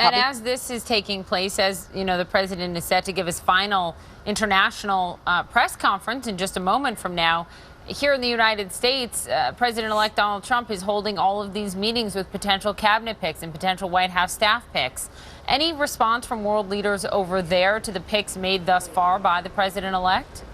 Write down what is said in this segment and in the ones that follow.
And as this is taking place, as you know, the president is set to give his final international press conference in just a moment from now. Here in the United States, President-elect Donald Trump is holding all of these meetings with potential cabinet picks and potential White House staff picks. Any response from world leaders over there to the picks made thus far by the president-elect?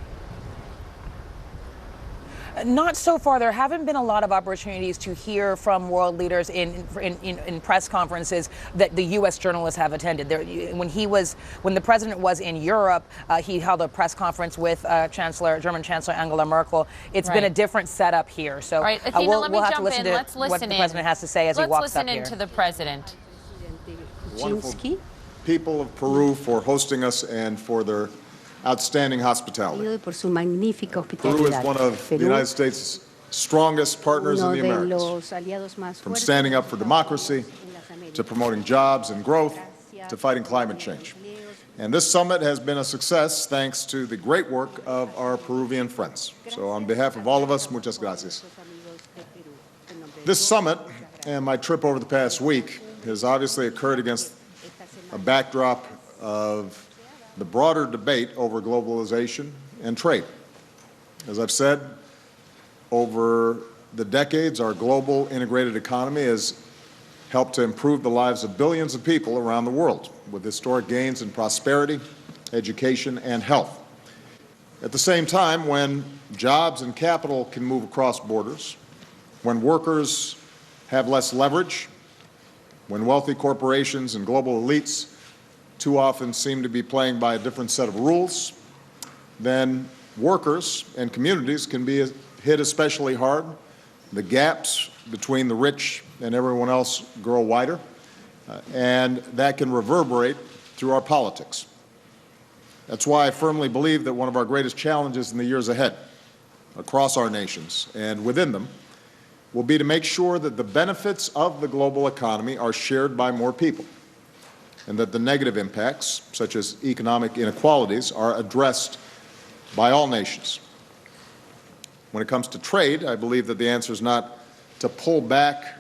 Not so far. There haven't been a lot of opportunities to hear from world leaders in press conferences that the U.S. journalists have attended. When the president was in Europe, he held a press conference with German Chancellor Angela Merkel. It's been a different setup here. So Athena, we'll have to listen to what the president has to say as he walks up here. Let's listen in to the president. Wonderful people of Peru for hosting us and for their outstanding hospitality. Peru is one of the United States' strongest partners in the Americas, from standing up for democracy to promoting jobs and growth to fighting climate change. And this summit has been a success thanks to the great work of our Peruvian friends. So on behalf of all of us, muchas gracias. This summit and my trip over the past week has obviously occurred against a backdrop of the broader debate over globalization and trade. As I've said, over the decades, our global integrated economy has helped to improve the lives of billions of people around the world with historic gains in prosperity, education, and health. At the same time, when jobs and capital can move across borders, when workers have less leverage, when wealthy corporations and global elites too often seem to be playing by a different set of rules, then workers and communities can be hit especially hard. The gaps between the rich and everyone else grow wider, and that can reverberate through our politics. That's why I firmly believe that one of our greatest challenges in the years ahead, across our nations and within them, will be to make sure that the benefits of the global economy are shared by more people, and that the negative impacts, such as economic inequalities, are addressed by all nations. When it comes to trade, I believe that the answer is not to pull back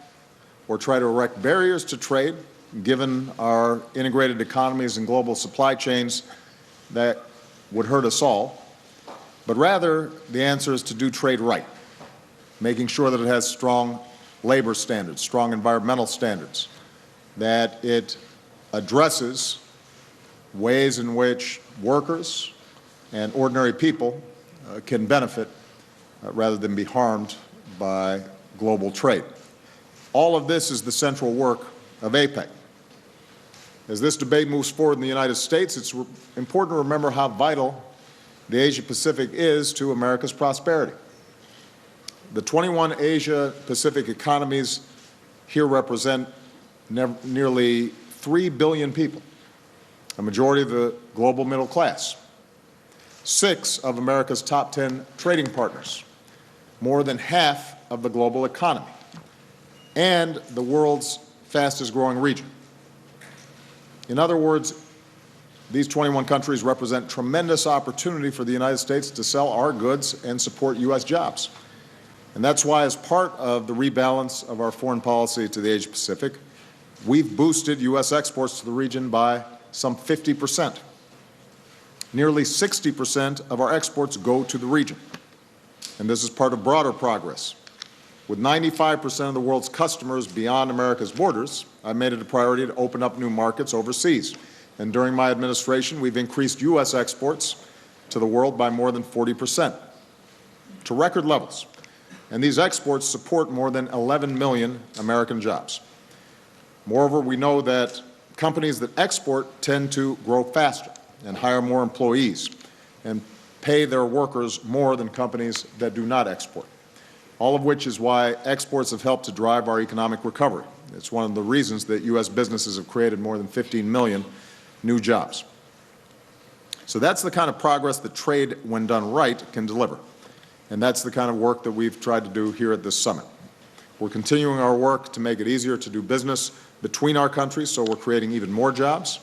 or try to erect barriers to trade, given our integrated economies and global supply chains that would hurt us all, but rather the answer is to do trade right, making sure that it has strong labor standards, strong environmental standards, that it addresses ways in which workers and ordinary people can benefit rather than be harmed by global trade. All of this is the central work of APEC. As this debate moves forward in the United States, it's important to remember how vital the Asia-Pacific is to America's prosperity. The 21 Asia-Pacific economies here represent nearly 3 billion people, a majority of the global middle class, 6 of America's top 10 trading partners, more than half of the global economy, and the world's fastest growing region. In other words, these 21 countries represent tremendous opportunity for the United States to sell our goods and support U.S. jobs. And that's why, as part of the rebalance of our foreign policy to the Asia-Pacific, we've boosted U.S. exports to the region by some 50%. Nearly 60% of our exports go to the region. And this is part of broader progress. With 95% of the world's customers beyond America's borders, I made it a priority to open up new markets overseas. And during my administration, we've increased U.S. exports to the world by more than 40%, to record levels. And these exports support more than 11 million American jobs. Moreover, we know that companies that export tend to grow faster and hire more employees and pay their workers more than companies that do not export, all of which is why exports have helped to drive our economic recovery. It's one of the reasons that U.S. businesses have created more than 15 million new jobs. So that's the kind of progress that trade, when done right, can deliver. And that's the kind of work that we've tried to do here at this summit. We're continuing our work to make it easier to do business between our countries, so we're creating even more jobs.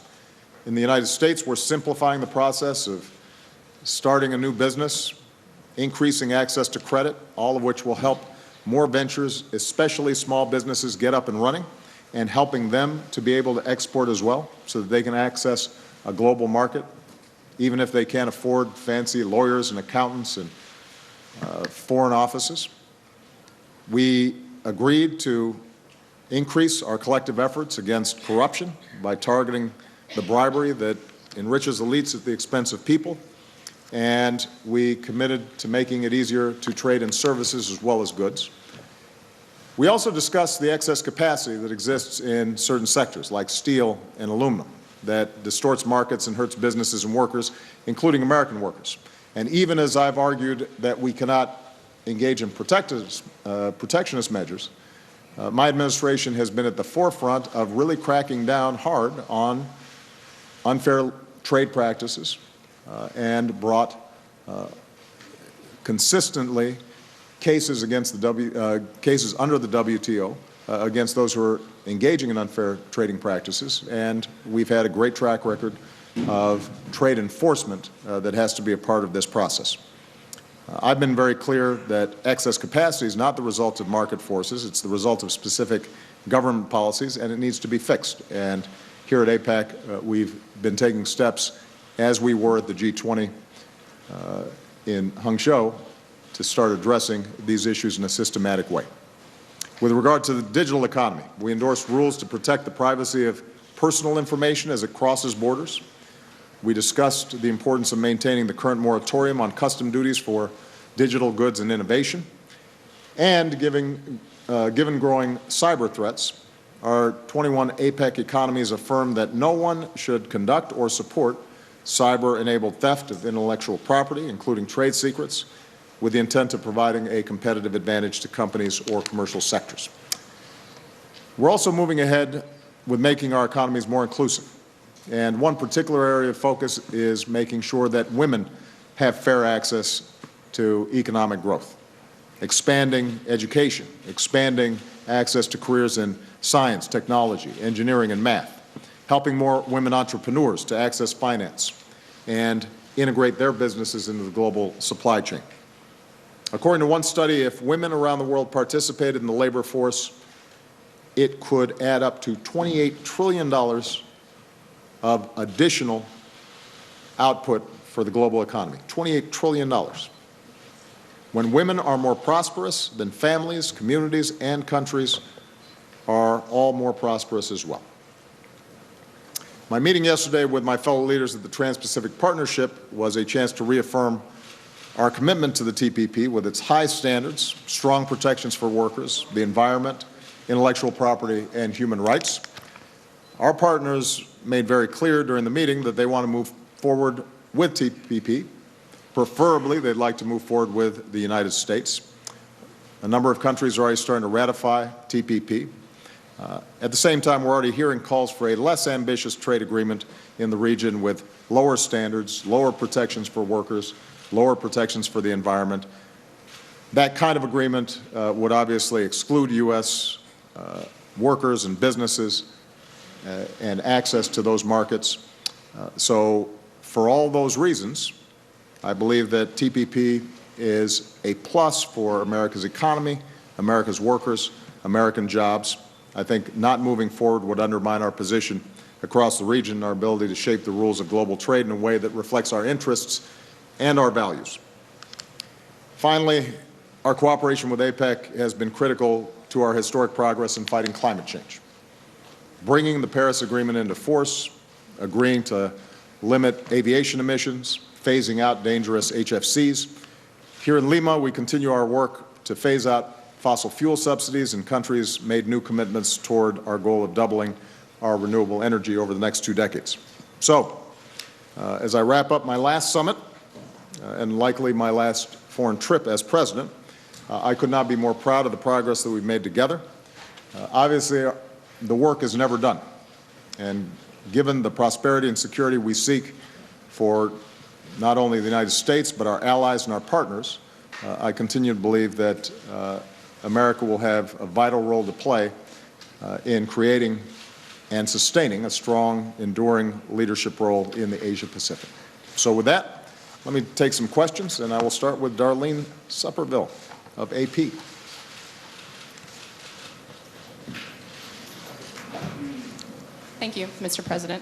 In the United States, we're simplifying the process of starting a new business, increasing access to credit, all of which will help more ventures, especially small businesses, get up and running, and helping them to be able to export as well so that they can access a global market, even if they can't afford fancy lawyers and accountants and foreign offices. We agreed to increase our collective efforts against corruption by targeting the bribery that enriches elites at the expense of people, and we committed to making it easier to trade in services as well as goods. We also discussed the excess capacity that exists in certain sectors, like steel and aluminum, that distorts markets and hurts businesses and workers, including American workers. And even as I've argued that we cannot engage in protectionist measures, my administration has been at the forefront of really cracking down hard on unfair trade practices and brought consistently cases against the cases under the WTO against those who are engaging in unfair trading practices, and we've had a great track record of trade enforcement that has to be a part of this process. I've been very clear that excess capacity is not the result of market forces. It's the result of specific government policies, and it needs to be fixed. And here at APEC, we've been taking steps, as we were at the G20 in Hangzhou, to start addressing these issues in a systematic way. With regard to the digital economy, we endorsed rules to protect the privacy of personal information as it crosses borders. We discussed the importance of maintaining the current moratorium on custom duties for digital goods and innovation. And given growing cyber threats, our 21 APEC economies affirm that no one should conduct or support cyber-enabled theft of intellectual property, including trade secrets, with the intent of providing a competitive advantage to companies or commercial sectors. We're also moving ahead with making our economies more inclusive. And one particular area of focus is making sure that women have fair access to economic growth, expanding education, expanding access to careers in science, technology, engineering, and math, helping more women entrepreneurs to access finance and integrate their businesses into the global supply chain. According to one study, if women around the world participated in the labor force, it could add up to $28 trillion of additional output for the global economy. $28 trillion. When women are more prosperous, then families, communities, and countries are all more prosperous as well. My meeting yesterday with my fellow leaders of the Trans-Pacific Partnership was a chance to reaffirm our commitment to the TPP with its high standards, strong protections for workers, the environment, intellectual property, and human rights. Our partners made very clear during the meeting that they want to move forward with TPP. Preferably, they'd like to move forward with the United States. A number of countries are already starting to ratify TPP. At the same time, we're already hearing calls for a less ambitious trade agreement in the region with lower standards, lower protections for workers, lower protections for the environment. That kind of agreement would obviously exclude U.S. Workers and businesses and access to those markets. So for all those reasons, I believe that TPP is a plus for America's economy, America's workers, American jobs. I think not moving forward would undermine our position across the region, our ability to shape the rules of global trade in a way that reflects our interests and our values. Finally, our cooperation with APEC has been critical to our historic progress in fighting climate change. Bringing the Paris Agreement into force, agreeing to limit aviation emissions, phasing out dangerous HFCs. Here in Lima, we continue our work to phase out fossil fuel subsidies, and countries made new commitments toward our goal of doubling our renewable energy over the next 2 decades. So, as I wrap up my last summit, and likely my last foreign trip as president, I could not be more proud of the progress that we've made together. Obviously, the work is never done. And given the prosperity and security we seek for not only the United States, but our allies and our partners, I continue to believe that America will have a vital role to play in creating and sustaining a strong, enduring leadership role in the Asia-Pacific. So with that, let me take some questions, and I will start with Darlene Supperville of AP. Thank you, Mr. President.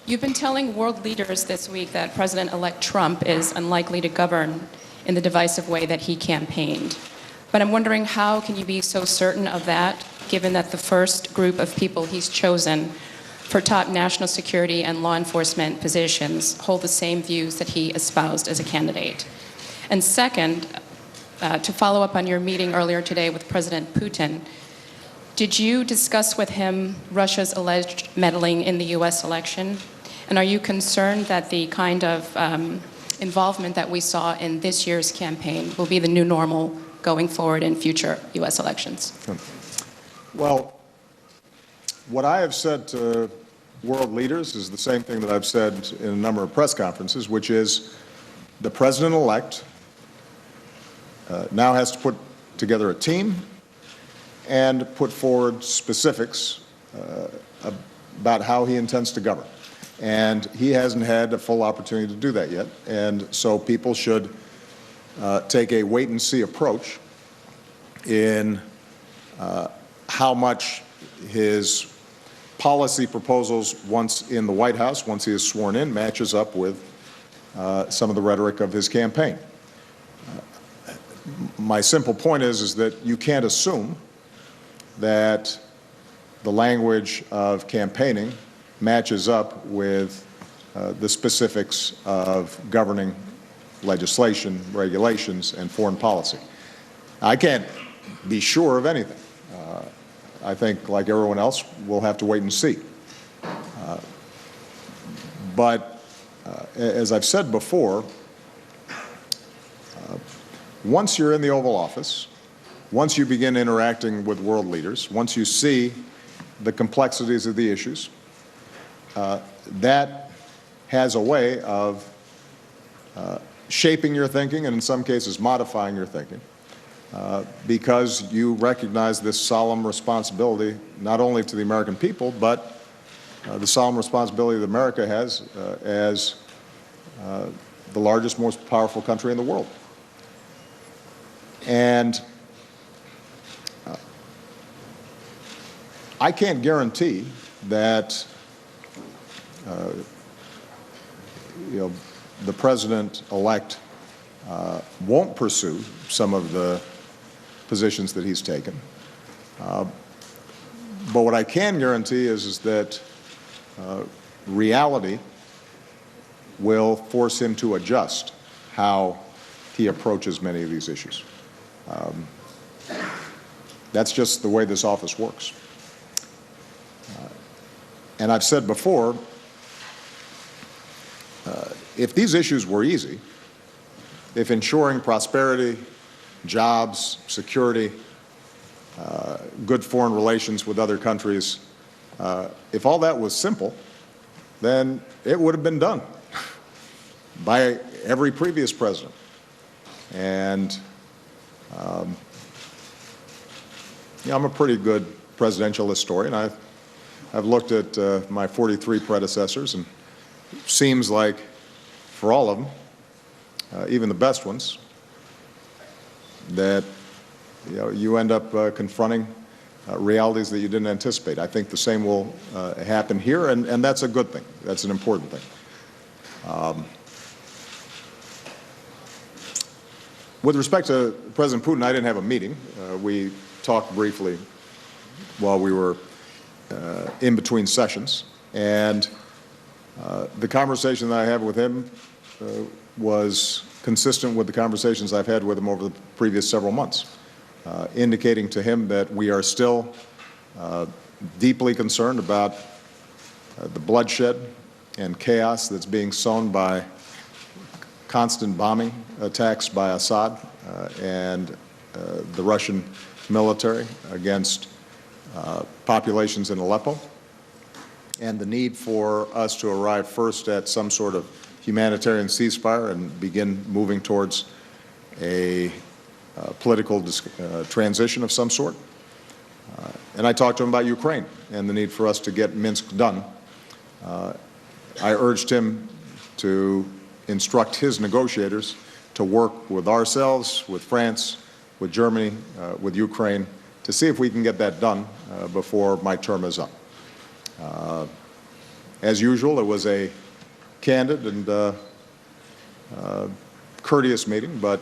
You've been telling world leaders this week that President-elect Trump is unlikely to govern in the divisive way that he campaigned. But I'm wondering, how can you be so certain of that, given that the first group of people he's chosen for top national security and law enforcement positions hold the same views that he espoused as a candidate? And second, to follow up on your meeting earlier today with President Putin, did you discuss with him Russia's alleged meddling in the U.S. election? And are you concerned that the kind of involvement that we saw in this year's campaign will be the new normal going forward in future U.S. elections? Well, what I have said to world leaders is the same thing that I've said in a number of press conferences, which is the president-elect now has to put together a team and put forward specifics about how he intends to govern. And he hasn't had a full opportunity to do that yet. And so people should take a wait-and-see approach in how much his policy proposals, once in the White House, once he is sworn in, matches up with some of the rhetoric of his campaign. My simple point is that you can't assume that the language of campaigning matches up with the specifics of governing legislation, regulations, and foreign policy. I can't be sure of anything. I think, like everyone else, we'll have to wait and see. But as I've said before, once you're in the Oval Office, once you begin interacting with world leaders, once you see the complexities of the issues, that has a way of shaping your thinking and in some cases modifying your thinking because you recognize this solemn responsibility not only to the American people but the solemn responsibility that America has as the largest, most powerful country in the world. And I can't guarantee that the president-elect won't pursue some of the positions that he's taken. But what I can guarantee is that reality will force him to adjust how he approaches many of these issues. That's just the way this office works. And I've said before, if these issues were easy, if ensuring prosperity, jobs, security, good foreign relations with other countries, if all that was simple, then it would have been done by every previous president. And I'm a pretty good presidential historian. I've looked at my 43 predecessors, and it seems like for all of them, even the best ones, that you end up confronting realities that you didn't anticipate. I think the same will happen here, and that's a good thing. That's an important thing. With respect to President Putin, I didn't have a meeting. We talked briefly while we were in between sessions, and the conversation that I had with him was consistent with the conversations I've had with him over the previous several months, indicating to him that we are still deeply concerned about the bloodshed and chaos that's being sown by constant bombing attacks by Assad and the Russian military against populations in Aleppo, and the need for us to arrive first at some sort of humanitarian ceasefire and begin moving towards a political transition of some sort. And I talked to him about Ukraine and the need for us to get Minsk done. I urged him to instruct his negotiators to work with ourselves, with France, with Germany, with Ukraine, to see if we can get that done before my term is up. As usual, it was a candid and courteous meeting, but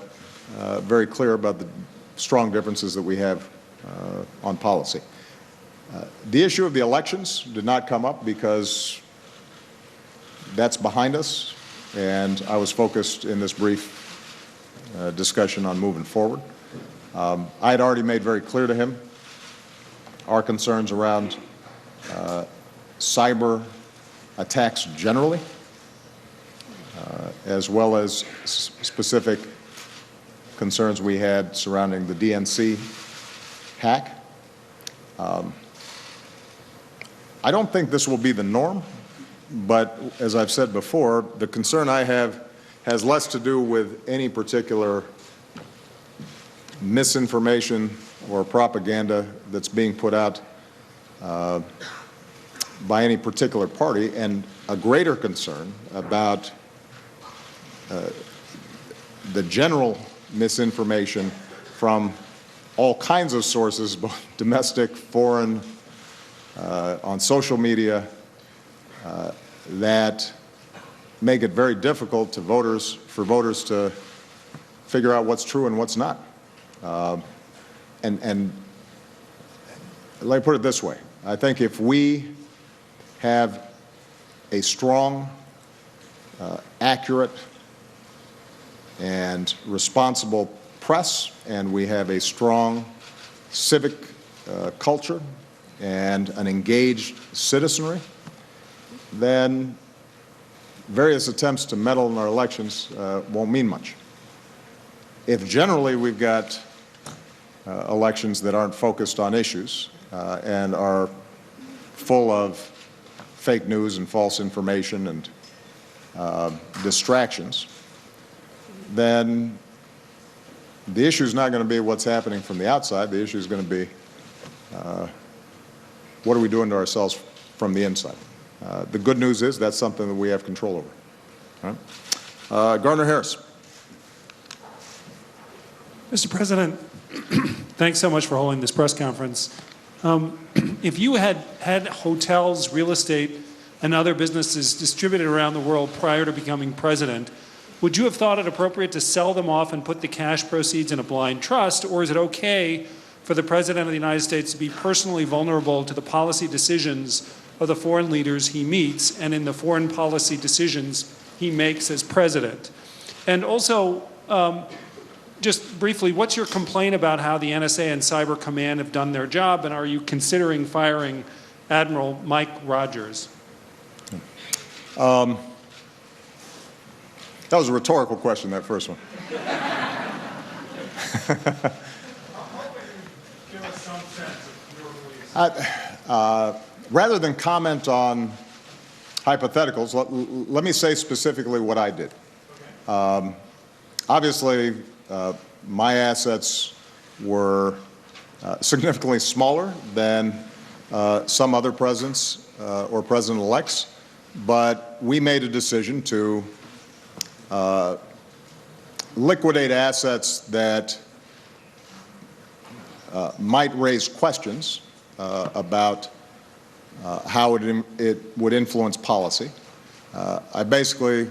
very clear about the strong differences that we have on policy. The issue of the elections did not come up because that's behind us, and I was focused in this brief discussion on moving forward. I had already made very clear to him our concerns around cyber attacks generally, as well as specific concerns we had surrounding the DNC hack. I don't think this will be the norm, but as I've said before, the concern I have has less to do with any particular misinformation or propaganda that's being put out by any particular party, and a greater concern about the general misinformation from all kinds of sources, both domestic, foreign, on social media, that make it very difficult to for voters to figure out what's true and what's not. And let me put it this way. I think if we have a strong, accurate, and responsible press, and we have a strong civic culture and an engaged citizenry, then various attempts to meddle in our elections won't mean much. If generally we've got elections that aren't focused on issues and are full of fake news and false information and distractions, then the issue is not going to be what's happening from the outside. The issue is going to be what are we doing to ourselves from the inside. The good news is that's something that we have control over. All right? Gardner Harris. Mr. President, thanks so much for holding this press conference. If you had hotels, real estate, and other businesses distributed around the world prior to becoming president, would you have thought it appropriate to sell them off and put the cash proceeds in a blind trust, or is it okay for the President of the United States to be personally vulnerable to the policy decisions of the foreign leaders he meets and in the foreign policy decisions he makes as president? And also, just briefly, what's your complaint about how the NSA and Cyber Command have done their job, and are you considering firing Admiral Mike Rogers? That was a rhetorical question, that first one. Rather than comment on hypotheticals, let me say specifically what I did. Obviously, my assets were significantly smaller than some other presidents or president-elects, but we made a decision to liquidate assets that might raise questions about how it would influence policy. I basically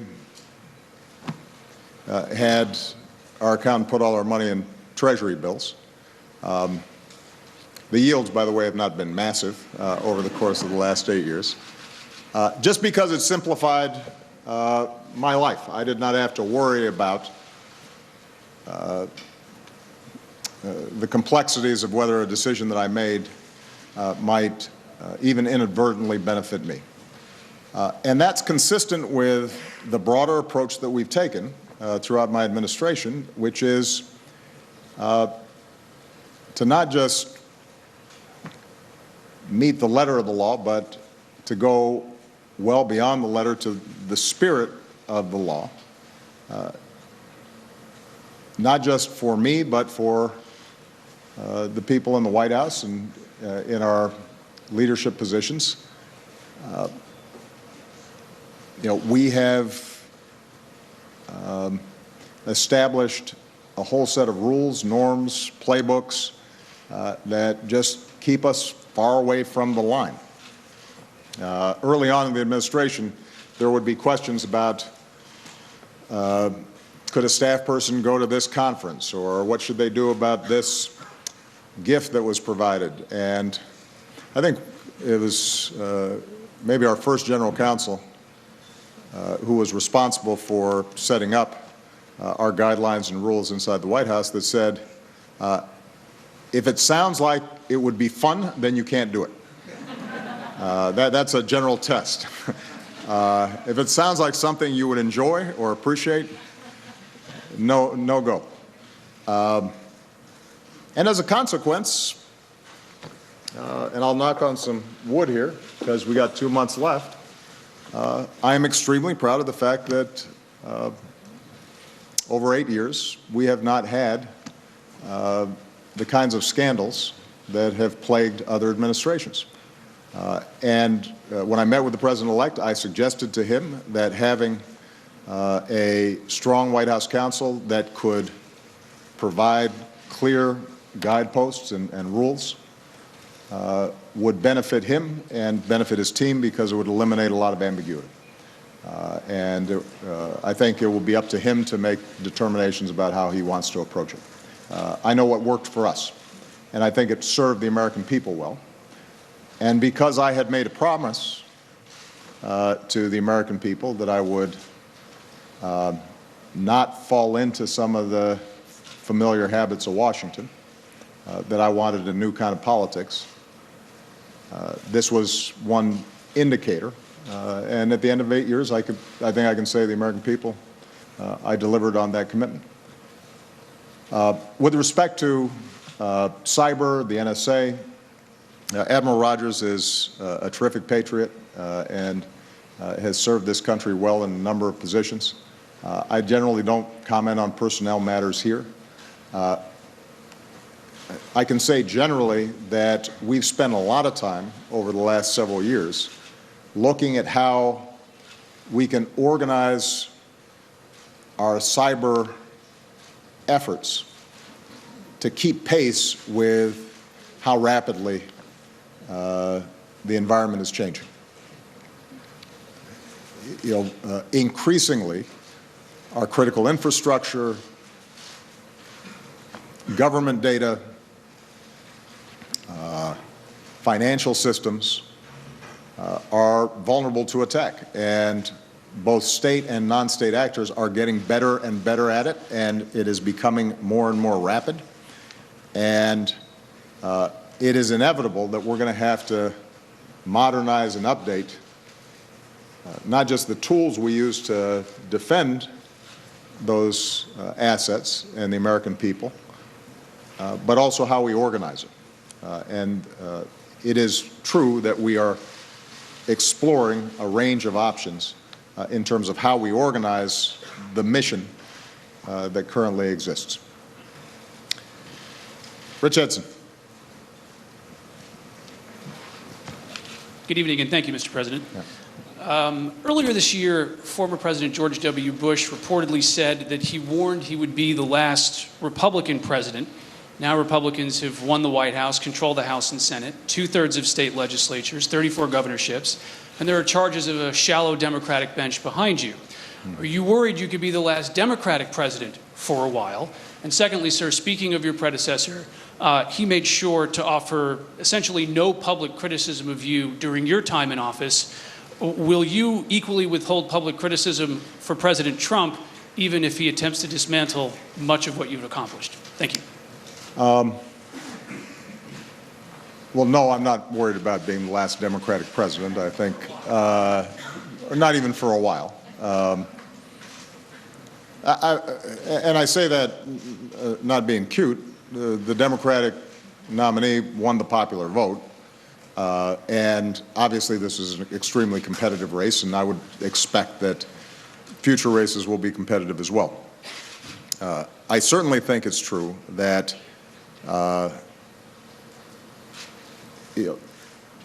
had our accountant put all our money in Treasury bills. The yields, by the way, have not been massive over the course of the last 8 years. Just because it simplified my life. I did not have to worry about the complexities of whether a decision that I made might even inadvertently benefit me. And that's consistent with the broader approach that we've taken throughout my administration, which is to not just meet the letter of the law, but to go well beyond the letter to the spirit of the law, not just for me, but for the people in the White House and in our leadership positions. We have established a whole set of rules, norms, playbooks that just keep us far away from the line. early on in the administration, there would be questions about could a staff person go to this conference, or what should they do about this gift that was provided? And I think it was maybe our first general counsel who was responsible for setting up our guidelines and rules inside the White House that said, if it sounds like it would be fun, then you can't do it. That's a general test. If it sounds like something you would enjoy or appreciate, no go. And as a consequence, and I'll knock on some wood here because we got 2 months left, I am extremely proud of the fact that over 8 years we have not had the kinds of scandals that have plagued other administrations. And when I met with the President-elect, I suggested to him that having a strong White House counsel that could provide clear guideposts and rules would benefit him and benefit his team because it would eliminate a lot of ambiguity. I think it will be up to him to make determinations about how he wants to approach it. I know what worked for us, and I think it served the American people well. And because I had made a promise to the American people that I would not fall into some of the familiar habits of Washington, that I wanted a new kind of politics, this was one indicator. And at the end of 8 years, I think I can say to the American people, I delivered on that commitment. With respect to cyber, the NSA, Admiral Rogers is a terrific patriot and has served this country well in a number of positions. I generally don't comment on personnel matters here. I can say generally that we've spent a lot of time over the last several years looking at how we can organize our cyber efforts to keep pace with how rapidly the environment is changing. Increasingly, our critical infrastructure, government data, financial systems are vulnerable to attack, and both state and non-state actors are getting better and better at it, and it is becoming more and more rapid. And it is inevitable that we're going to have to modernize and update not just the tools we use to defend those assets and the American people, but also how we organize it. It is true that we are exploring a range of options in terms of how we organize the mission that currently exists. Rich Edson. Good evening, and thank you, Mr. President. Yeah. Earlier this year, former President George W. Bush reportedly said that he warned he would be the last Republican president. Now Republicans have won the White House, control the House and Senate, 2/3 of state legislatures, 34 governorships, and there are charges of a shallow Democratic bench behind you. Are you worried you could be the last Democratic president for a while? And secondly, sir, speaking of your predecessor, he made sure to offer essentially no public criticism of you during your time in office. Will you equally withhold public criticism for President Trump, even if he attempts to dismantle much of what you've accomplished? Thank you. Well, no, I'm not worried about being the last Democratic president, I think, or not even for a while. And I say that not being cute. The Democratic nominee won the popular vote, and obviously this is an extremely competitive race, and I would expect that future races will be competitive as well. I certainly think it's true that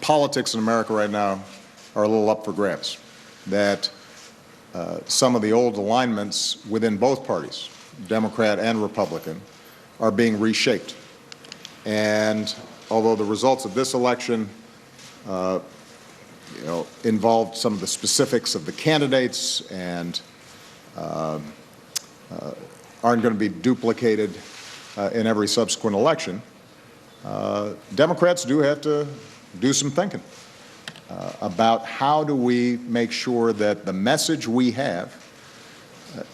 politics in America right now are a little up for grabs, that some of the old alignments within both parties, Democrat and Republican, are being reshaped. And although the results of this election involved some of the specifics of the candidates and aren't going to be duplicated in every subsequent election, Democrats do have to do some thinking about how do we make sure that the message we have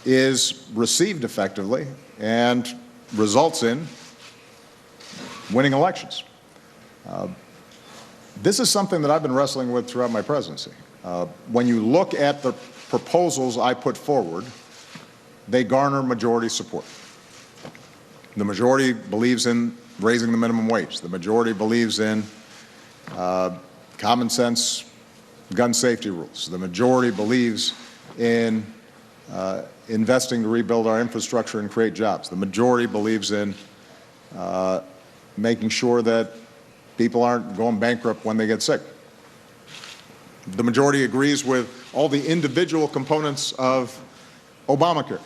is received effectively and results in winning elections. This is something that I've been wrestling with throughout my presidency. When you look at the proposals I put forward, they garner majority support. The majority believes in raising the minimum wage. The majority believes in common sense gun safety rules. The majority believes in investing to rebuild our infrastructure and create jobs. The majority believes in making sure that people aren't going bankrupt when they get sick. The majority agrees with all the individual components of Obamacare.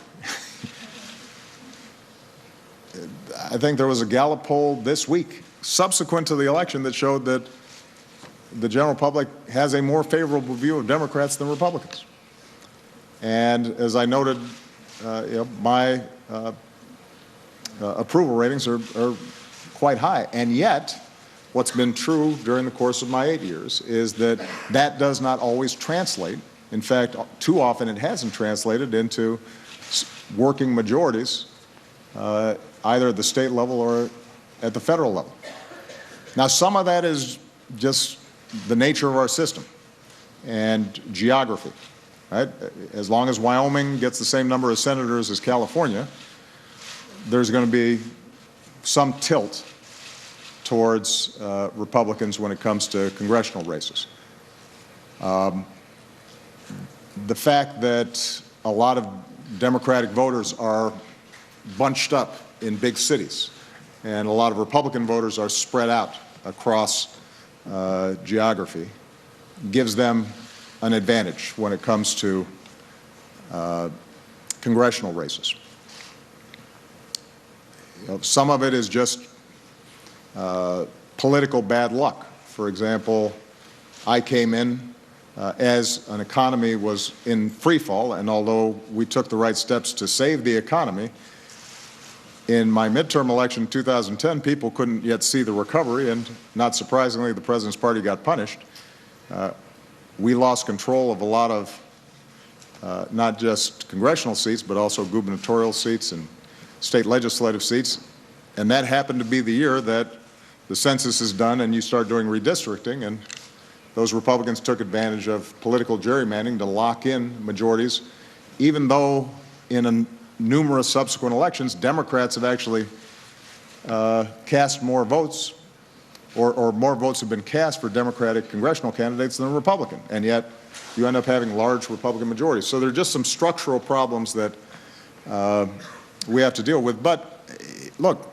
I think there was a Gallup poll this week, subsequent to the election, that showed that the general public has a more favorable view of Democrats than Republicans. And as I noted, my approval ratings are quite high. And yet, what's been true during the course of my 8 years is that that does not always translate. In fact, too often it hasn't translated into working majorities, either at the state level or at the federal level. Now, some of that is just the nature of our system and geography, right? As long as Wyoming gets the same number of senators as California, there's going to be some tilt towards Republicans when it comes to congressional races. The fact that a lot of Democratic voters are bunched up in big cities and a lot of Republican voters are spread out across geography gives them an advantage when it comes to congressional races. Some of it is just political bad luck. For example, I came in as an economy was in free fall, and although we took the right steps to save the economy, in my midterm election in 2010, people couldn't yet see the recovery, and not surprisingly, the President's party got punished. We lost control of a lot of not just congressional seats, but also gubernatorial seats and state legislative seats, and that happened to be the year that the census is done and you start doing redistricting, and those Republicans took advantage of political gerrymandering to lock in majorities, even though in numerous subsequent elections, Democrats have actually cast more votes, or more votes have been cast for Democratic congressional candidates than Republican, and yet you end up having large Republican majorities. So there are just some structural problems that we have to deal with. But look,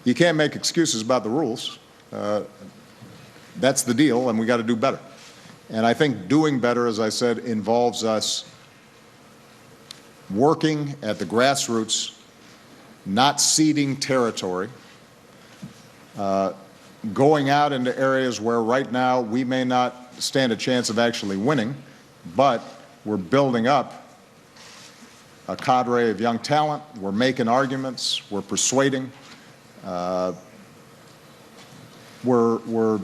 you can't make excuses about the rules. That's the deal, and we got to do better. And I think doing better, as I said, involves us working at the grassroots, not ceding territory, going out into areas where right now we may not stand a chance of actually winning, but we're building up a cadre of young talent, we're making arguments, we're persuading, we're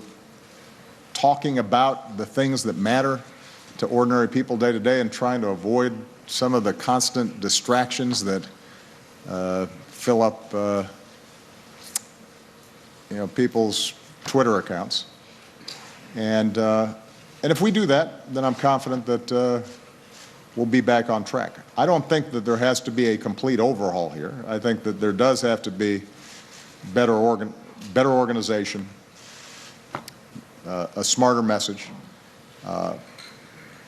talking about the things that matter to ordinary people day to day and trying to avoid some of the constant distractions that fill up people's Twitter accounts. And if we do that, then I'm confident that we'll be back on track. I don't think that there has to be a complete overhaul here. I think that there does have to be better organization, a smarter message.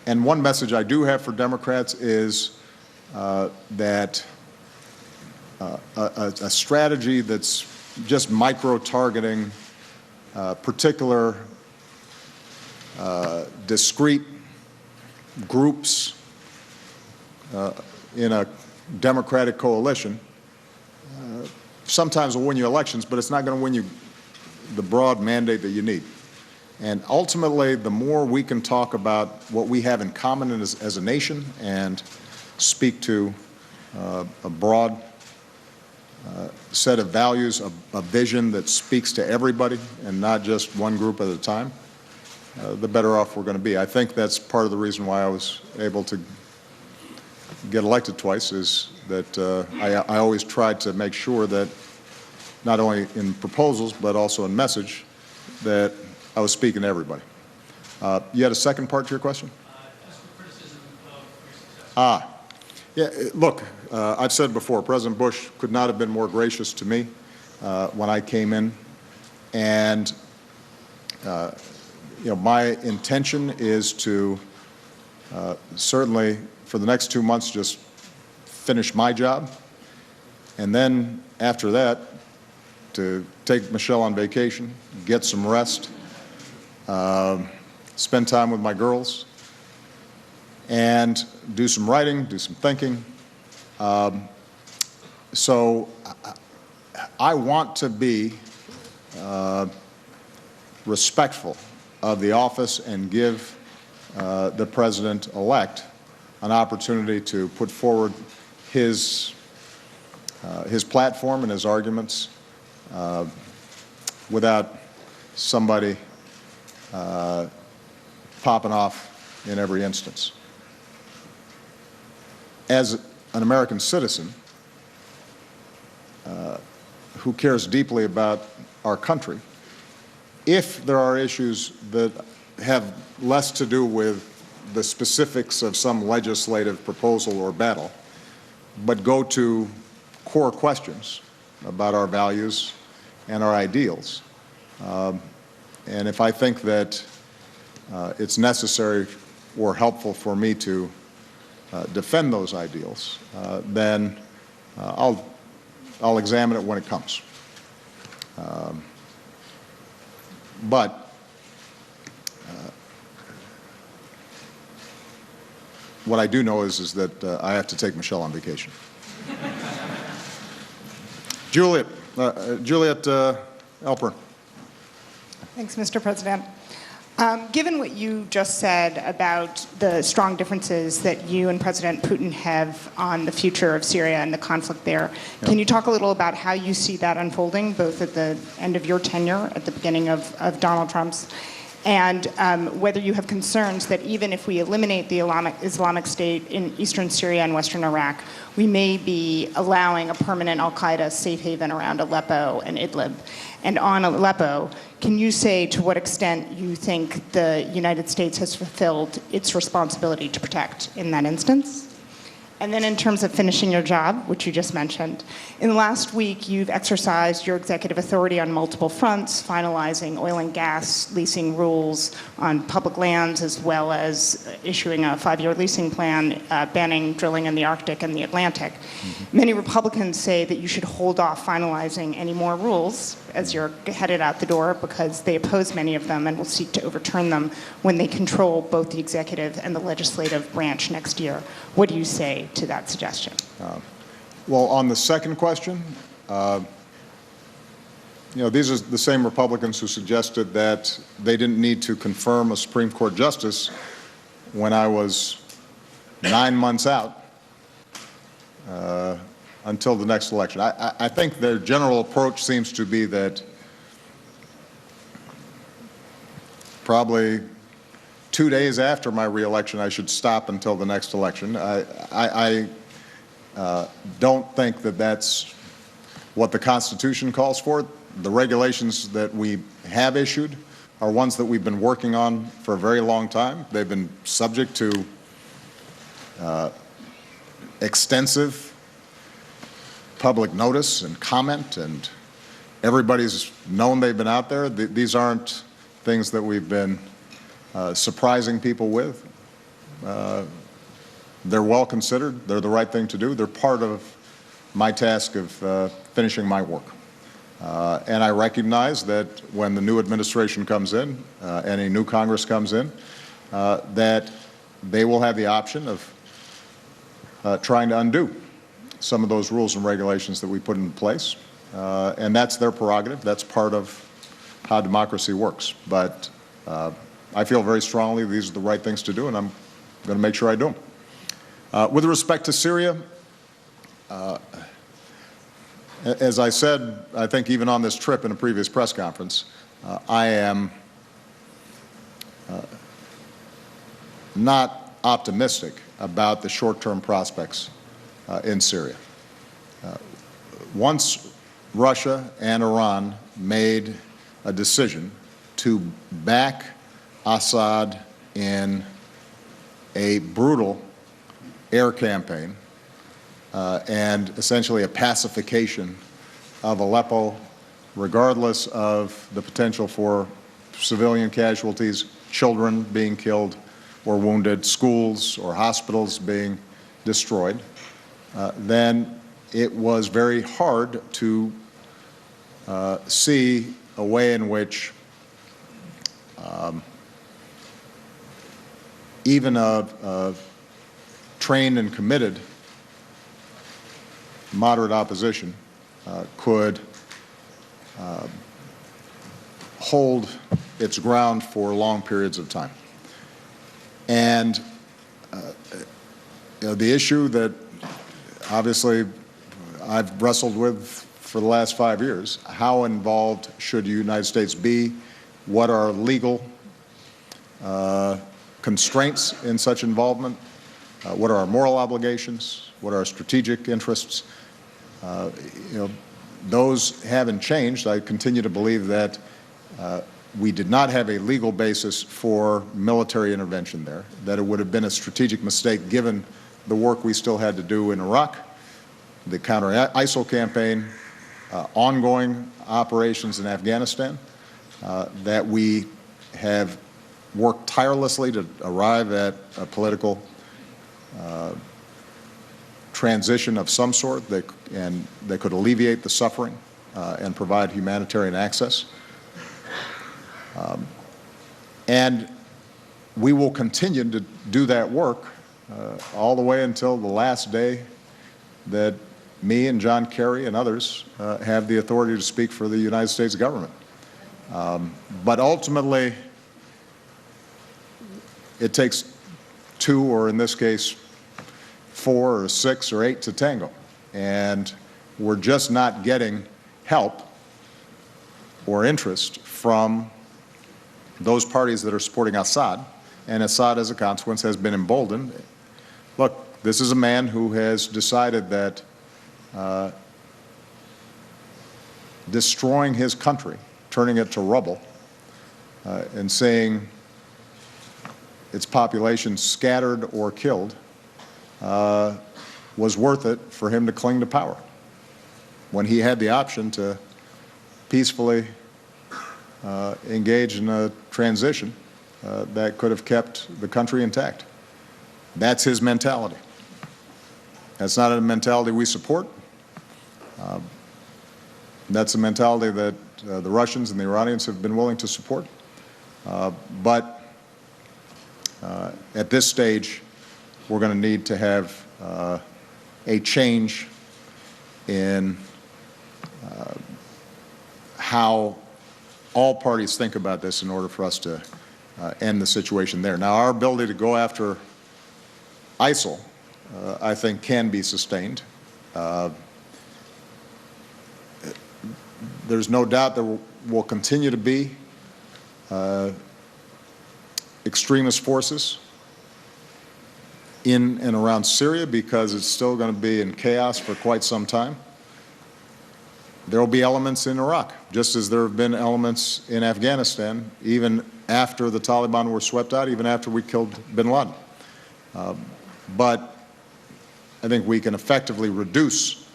And one message I do have for Democrats is that a strategy that's just micro-targeting particular discrete groups in a Democratic coalition sometimes will win you elections, but it's not going to win you the broad mandate that you need. And ultimately, the more we can talk about what we have in common as a nation and speak to a broad set of values, a vision that speaks to everybody and not just one group at a time, the better off we're going to be. I think that's part of the reason why I was able to get elected twice, is that I always tried to make sure that not only in proposals but also in message that I was speaking to everybody. You had a second part to your question? Just the criticism of your successor. Yeah, look, I've said before, President Bush could not have been more gracious to me when I came in, and my intention is to certainly for the next 2 months just finish my job, and then after that to take Michelle on vacation, get some rest, spend time with my girls, and do some writing, do some thinking. So I want to be respectful of the office and give the President-elect an opportunity to put forward his platform and his arguments without somebody popping off in every instance. As an American citizen who cares deeply about our country, if there are issues that have less to do with the specifics of some legislative proposal or battle, but go to core questions about our values and our ideals, and if I think that it's necessary or helpful for me to defend those ideals, then I'll examine it when it comes. But what I do know is that I have to take Michelle on vacation. Juliet Alpern. Thanks, Mr. President. Given what you just said about the strong differences that you and President Putin have on the future of Syria and the conflict there, can you talk a little about how you see that unfolding, both at the end of your tenure, at the beginning of Donald Trump's, and whether you have concerns that even if we eliminate the Islamic State in eastern Syria and western Iraq, we may be allowing a permanent al-Qaeda safe haven around Aleppo and Idlib? And on Aleppo, can you say to what extent you think the United States has fulfilled its responsibility to protect in that instance? And then in terms of finishing your job, which you just mentioned, in the last week you've exercised your executive authority on multiple fronts, finalizing oil and gas leasing rules on public lands, as well as issuing a 5-year leasing plan banning drilling in the Arctic and the Atlantic. Mm-hmm. Many Republicans say that you should hold off finalizing any more rules as you're headed out the door, because they oppose many of them and will seek to overturn them when they control both the executive and the legislative branch next year. What do you say to that suggestion? Well, on the second question, these are the same Republicans who suggested that they didn't need to confirm a Supreme Court justice when I was 9 months out until the next election. I think their general approach seems to be that probably 2 days after my reelection, I should stop until the next election. I don't think that that's what the Constitution calls for. The regulations that we have issued are ones that we've been working on for a very long time. They've been subject to extensive public notice and comment, and everybody's known they've been out there. These aren't things that we've been surprising people with. They're well considered. They're the right thing to do. They're part of my task of finishing my work. And I recognize that when the new administration comes in, and a new Congress comes in, that they will have the option of trying to undo some of those rules and regulations that we put in place. And that's their prerogative. That's part of how democracy works. But I feel very strongly these are the right things to do, and I'm going to make sure I do them. With respect to Syria, as I said, I think even on this trip in a previous press conference, I am not optimistic about the short-term prospects in Syria. Once Russia and Iran made a decision to back Assad in a brutal air campaign and essentially a pacification of Aleppo, regardless of the potential for civilian casualties, children being killed or wounded, schools or hospitals being destroyed, then it was very hard to see a way in which even a trained and committed moderate opposition could hold its ground for long periods of time. And the issue that obviously I've wrestled with for the last 5 years, how involved should the United States be? What are legal constraints in such involvement? What are our moral obligations? What are our strategic interests? Those haven't changed. I continue to believe that we did not have a legal basis for military intervention there, that it would have been a strategic mistake given the work we still had to do in Iraq, the counter-ISIL campaign, ongoing operations in Afghanistan, that we have worked tirelessly to arrive at a political transition of some sort that could alleviate the suffering and provide humanitarian access. And we will continue to do that work all the way until the last day that me and John Kerry and others have the authority to speak for the United States government. But ultimately, it takes 2, or in this case, 4 or 6 or 8 to tango. And we're just not getting help or interest from those parties that are supporting Assad, and Assad, as a consequence, has been emboldened. Look, this is a man who has decided that destroying his country, turning it to rubble, and seeing its population scattered or killed was worth it for him to cling to power when he had the option to peacefully engage in a transition that could have kept the country intact. That's his mentality. That's not a mentality we support. That's a mentality that the Russians and the Iranians have been willing to support. But at this stage, we're going to need to have a change in how all parties think about this in order for us to end the situation there. Now, our ability to go after ISIL, I think, can be sustained. There's no doubt there will continue to be extremist forces in and around Syria because it's still going to be in chaos for quite some time. There will be elements in Iraq, just as there have been elements in Afghanistan, even after the Taliban were swept out, even after we killed bin Laden. But I think we can effectively reduce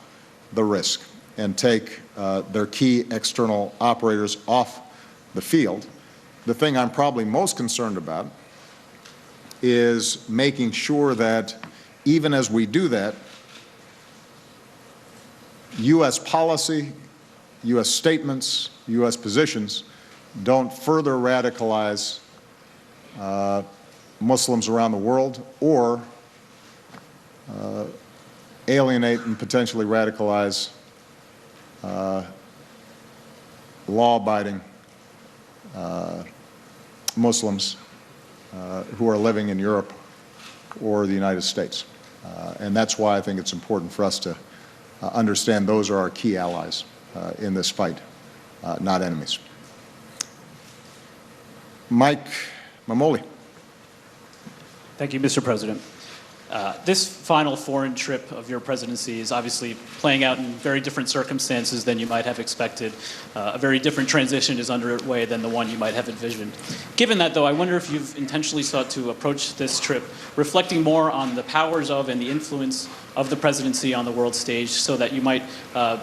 the risk and take their key external operators off the field. The thing I'm probably most concerned about is making sure that even as we do that, U.S. policy, U.S. statements, U.S. positions don't further radicalize Muslims around the world or alienate and potentially radicalize law-abiding Muslims who are living in Europe or the United States. And that's why I think it's important for us to understand those are our key allies in this fight, not enemies. Mike Mamoli. Thank you, Mr. President. This final foreign trip of your presidency is obviously playing out in very different circumstances than you might have expected. A very different transition is underway than the one you might have envisioned. Given that, though, I wonder if you've intentionally sought to approach this trip reflecting more on the powers of and the influence of the presidency on the world stage so that you might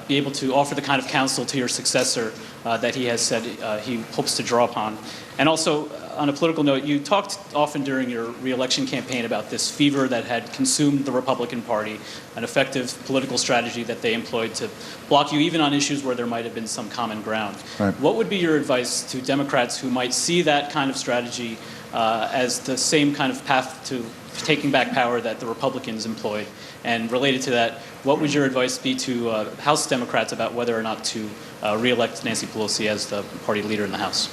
be able to offer the kind of counsel to your successor that he has said he hopes to draw upon. And also, on a political note, you talked often during your re-election campaign about this fever that had consumed the Republican Party, an effective political strategy that they employed to block you even on issues where there might have been some common ground. Right. What would be your advice to Democrats who might see that kind of strategy as the same kind of path to taking back power that the Republicans employed? And related to that, what would your advice be to House Democrats about whether or not to re-elect Nancy Pelosi as the party leader in the House?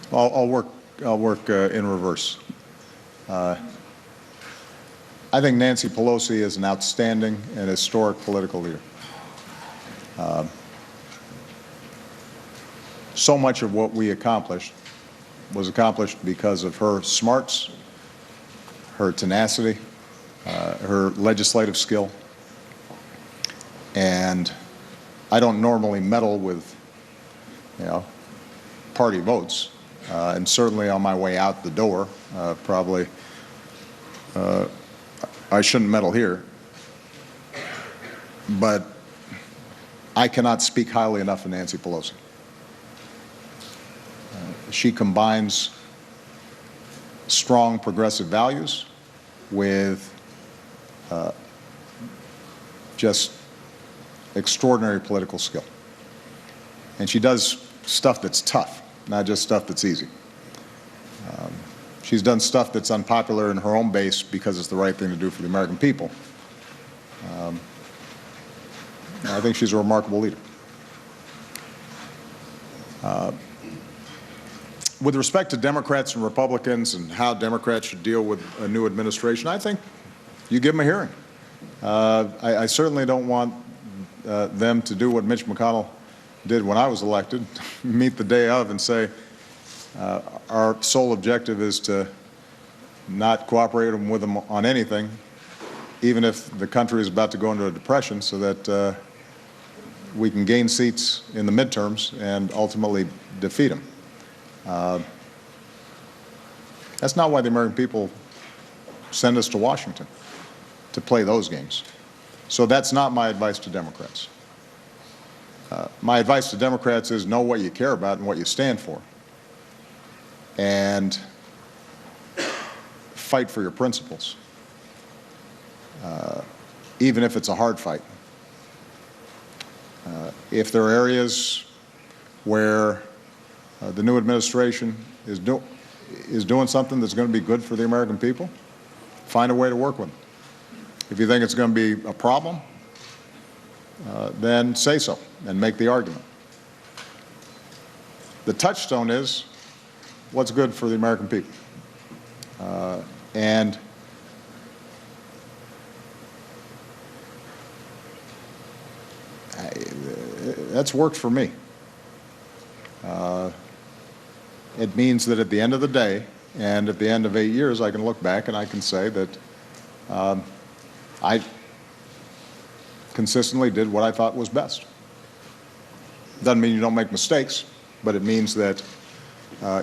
I'll work in reverse. I think Nancy Pelosi is an outstanding and historic political leader. So much of what we accomplished was accomplished because of her smarts, her tenacity, her legislative skill. And I don't normally meddle with, party votes. And certainly on my way out the door, probably I shouldn't meddle here. But I cannot speak highly enough of Nancy Pelosi. She combines strong progressive values with just extraordinary political skill. And she does stuff that's tough, not just stuff that's easy. She's done stuff that's unpopular in her own base because it's the right thing to do for the American people. I think she's a remarkable leader. With respect to Democrats and Republicans and how Democrats should deal with a new administration, I think you give them a hearing. I certainly don't want them to do what Mitch McConnell did when I was elected, meet the day of and say, our sole objective is to not cooperate with them on anything, even if the country is about to go into a depression, so that we can gain seats in the midterms and ultimately defeat them. That's not why the American people send us to Washington, to play those games. So that's not my advice to Democrats. My advice to Democrats is know what you care about and what you stand for, and fight for your principles, even if it's a hard fight. If there are areas where the new administration is doing something that's going to be good for the American people, find a way to work with them. If you think it's going to be a problem, then say so and make the argument. The touchstone is what's good for the American people. And that's worked for me. It means that at the end of the day, and at the end of 8 years, I can look back and I can say that I consistently did what I thought was best. Doesn't mean you don't make mistakes, but it means that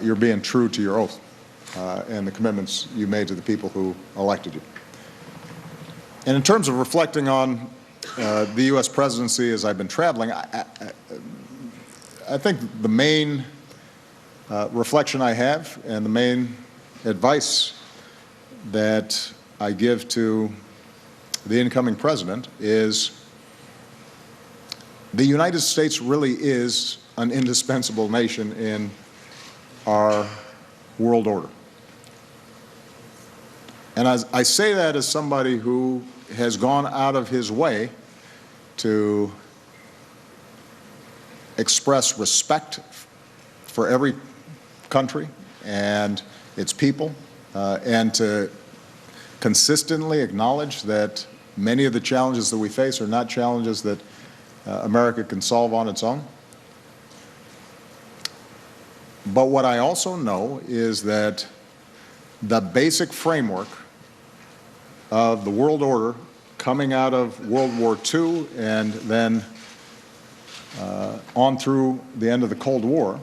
you're being true to your oath and the commitments you made to the people who elected you. And in terms of reflecting on the U.S. presidency as I've been traveling, I think the main reflection I have and the main advice that I give to the incoming president is the United States really is an indispensable nation in our world order. And I say that as somebody who has gone out of his way to express respect for every country and its people, and to consistently acknowledge that many of the challenges that we face are not challenges that America can solve on its own. But what I also know is that the basic framework of the world order coming out of World War II and then on through the end of the Cold War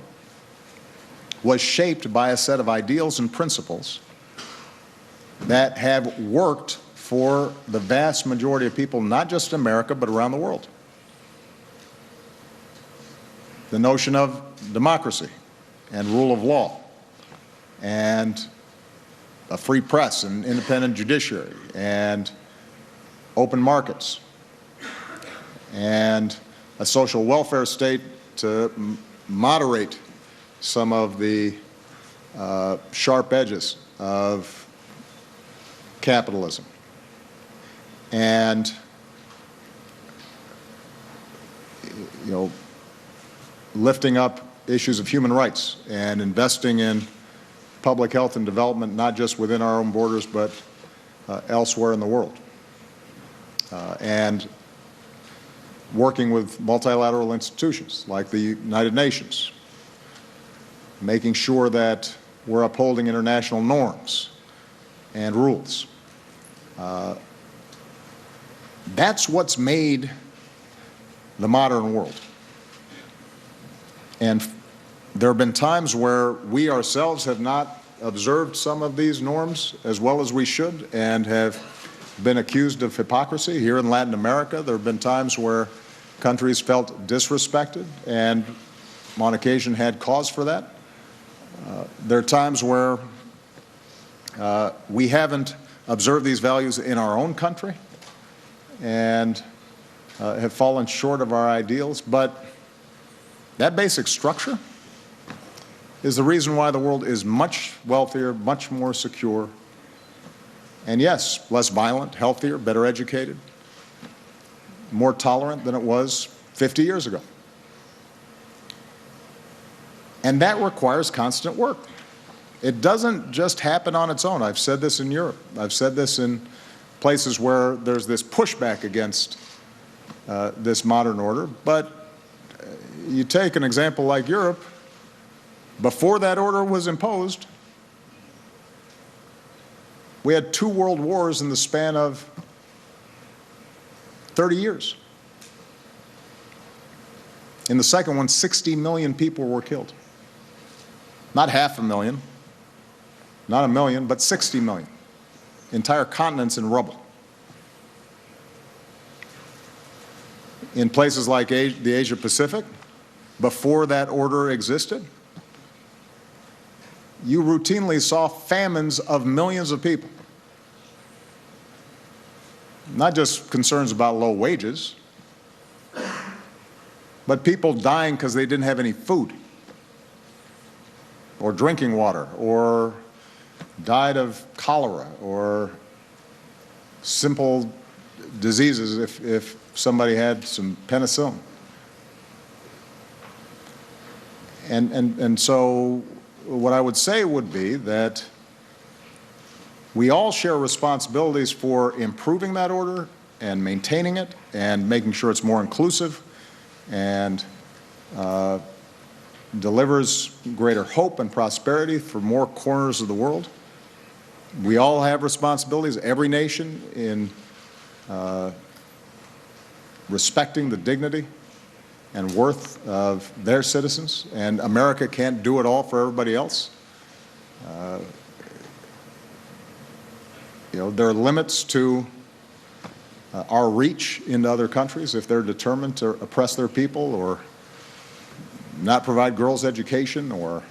was shaped by a set of ideals and principles that have worked for the vast majority of people, not just in America, but around the world. The notion of democracy and rule of law and a free press and independent judiciary and open markets and a social welfare state to moderate some of the sharp edges of capitalism, and lifting up issues of human rights and investing in public health and development, not just within our own borders, but elsewhere in the world. And working with multilateral institutions like the United Nations, making sure that we're upholding international norms and rules. That's what's made the modern world. And there have been times where we ourselves have not observed some of these norms as well as we should and have been accused of hypocrisy. Here in Latin America, there have been times where countries felt disrespected and on occasion had cause for that. There are times where we haven't observed these values in our own country and have fallen short of our ideals, but that basic structure is the reason why the world is much wealthier, much more secure, and yes, less violent, healthier, better educated, more tolerant than it was 50 years ago. And that requires constant work. It doesn't just happen on its own. I've said this in Europe. I've said this in places where there's this pushback against this modern order. But you take an example like Europe, before that order was imposed, we had 2 world wars in the span of 30 years. In the second one, 60 million people were killed. Not 500,000, not 1 million, but 60 million. Entire continents in rubble. In places like the Asia Pacific, before that order existed, you routinely saw famines of millions of people. Not just concerns about low wages, but people dying because they didn't have any food or drinking water, or died of cholera or simple diseases if somebody had some penicillin. And so what I would say would be that we all share responsibilities for improving that order and maintaining it and making sure it's more inclusive and delivers greater hope and prosperity for more corners of the world. We all have responsibilities, every nation, in respecting the dignity and worth of their citizens, and America can't do it all for everybody else. There are limits to our reach into other countries if they're determined to oppress their people or not provide girls education or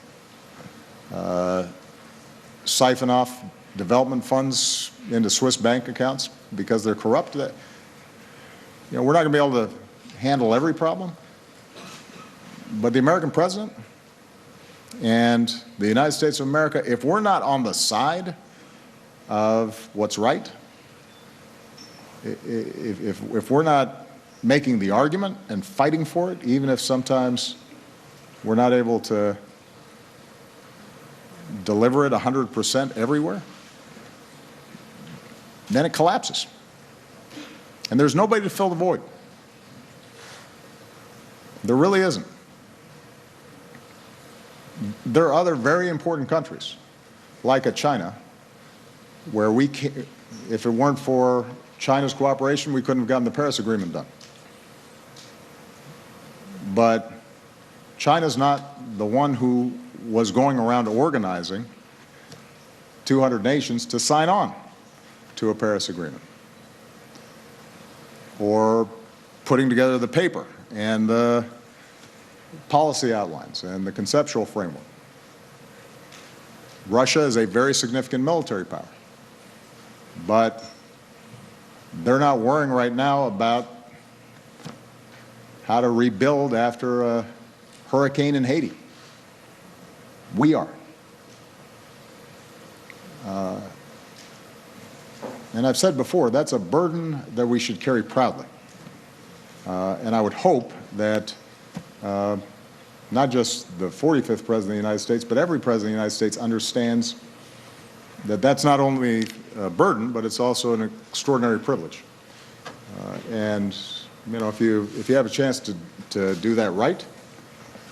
siphon off development funds into Swiss bank accounts because they're corrupt. We're not going to be able to handle every problem. But the American president and the United States of America, if we're not on the side of what's right, if we're not making the argument and fighting for it, even if sometimes we're not able to deliver it 100% everywhere, then it collapses. And there's nobody to fill the void. There really isn't. There are other very important countries, like a China, where we can't, if it weren't for China's cooperation, we couldn't have gotten the Paris Agreement done. But China's not the one who was going around organizing 200 nations to sign on to a Paris Agreement, or putting together the paper and the policy outlines and the conceptual framework. Russia is a very significant military power, but they're not worrying right now about how to rebuild after a hurricane in Haiti. We are. And I've said before, that's a burden that we should carry proudly. And I would hope that not just the 45th President of the United States, but every President of the United States understands that that's not only a burden, but it's also an extraordinary privilege. And you know, if you have a chance to do that right,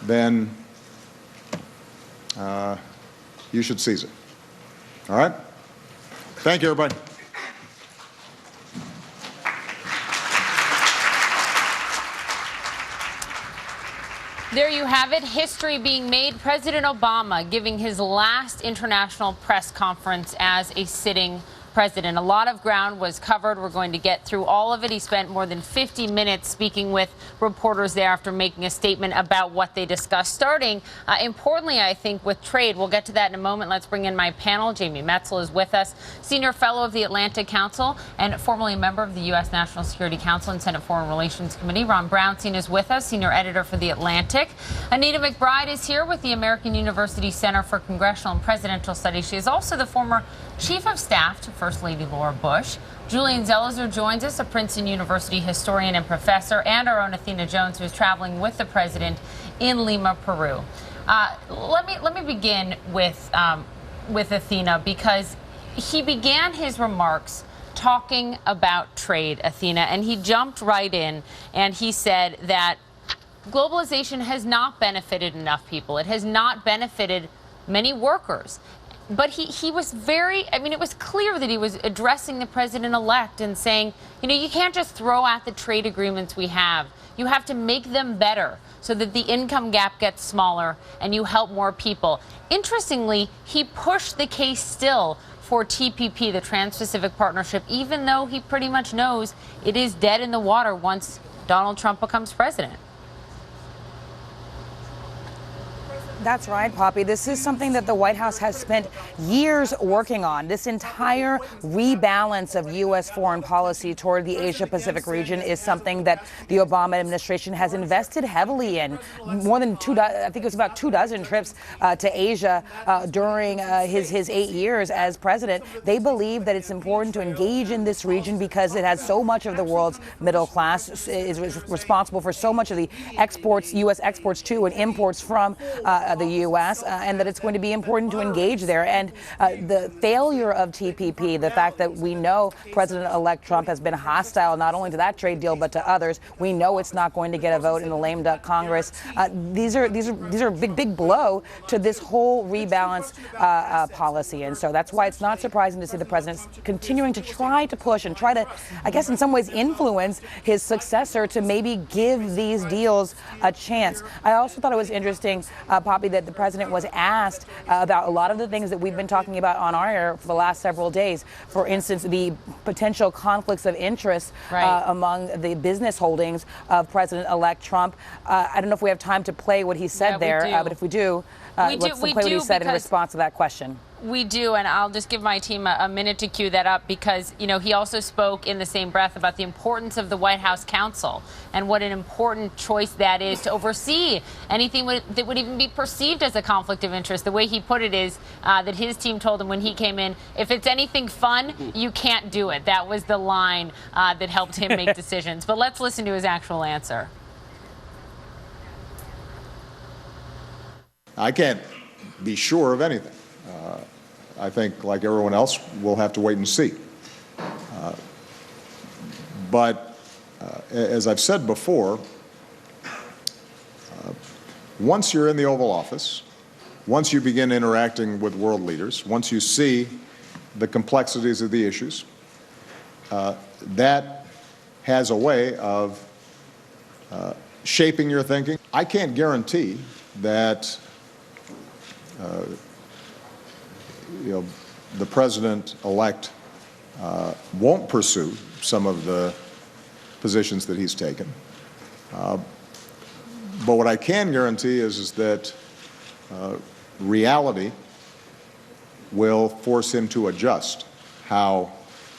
then you should seize it. All right? Thank you, everybody. There you have it, history being made. President Obama giving his last international press conference as a sitting president. A lot of ground was covered. We're going to get through all of it. He spent more than 50 minutes speaking with reporters there after making a statement about what they discussed, starting, importantly, I think, with trade. We'll get to that in a moment. Let's bring in my panel. Jamie Metzl is with us, Senior Fellow of the Atlantic Council and formerly a member of the U.S. National Security Council and Senate Foreign Relations Committee. Ron Brownstein is with us, Senior Editor for The Atlantic. Anita McBride is here with the American University Center for Congressional and Presidential Studies. She is also the former Chief of Staff to First Lady Laura Bush. Julian Zelizer joins us, a Princeton University historian and professor, and our own Athena Jones, who is traveling with the president in Lima, Peru. Let me begin with Athena, because he began his remarks talking about trade, Athena, and he jumped right in and he said that globalization has not benefited enough people. It has not benefited many workers. But he was it was clear that he was addressing the president-elect and saying, you know, you can't just throw out the trade agreements we have. You have to make them better so that the income gap gets smaller and you help more people. Interestingly, he pushed the case still for TPP, the Trans-Pacific Partnership, even though he pretty much knows it is dead in the water once Donald Trump becomes president. That's right, Poppy. This is something that the White House has spent years working on. This entire rebalance of U.S. foreign policy toward the Asia-Pacific region is something that the Obama administration has invested heavily in. More than I think it was about 24 trips to Asia during his 8 years as president. They believe that it's important to engage in this region because it has so much of the world's middle class, is responsible for so much of the exports, U.S. exports to and imports from the U.S., and that it's going to be important to engage there. And the failure of TPP, the fact that we know President-elect Trump has been hostile not only to that trade deal but to others, we know it's not going to get a vote in the lame duck Congress. These are big blow to this whole rebalance policy, and so that's why it's not surprising to see the president continuing to try to push and try to, I guess, in some ways influence his successor to maybe give these deals a chance. I also thought it was interesting, Poppy, that the president was asked about a lot of the things that we've been talking about on our air for the last several days. For instance, the potential conflicts of interest among the business holdings of President-elect Trump. I don't know if we have time to play what he said there, but if we do, let's play what he said in response to that question. We do, and I'll just give my team a minute to cue that up because, you know, he also spoke in the same breath about the importance of the White House counsel and what an important choice that is to oversee anything that would even be perceived as a conflict of interest. The way he put it is that his team told him when he came in, if it's anything fun, you can't do it. That was the line that helped him make decisions. But let's listen to his actual answer. I can't be sure of anything. I think, like everyone else, we'll have to wait and see. But as I've said before, once you're in the Oval Office, once you begin interacting with world leaders, once you see the complexities of the issues, that has a way of shaping your thinking. I can't guarantee that the president-elect won't pursue some of the positions that he's taken. But what I can guarantee is that reality will force him to adjust how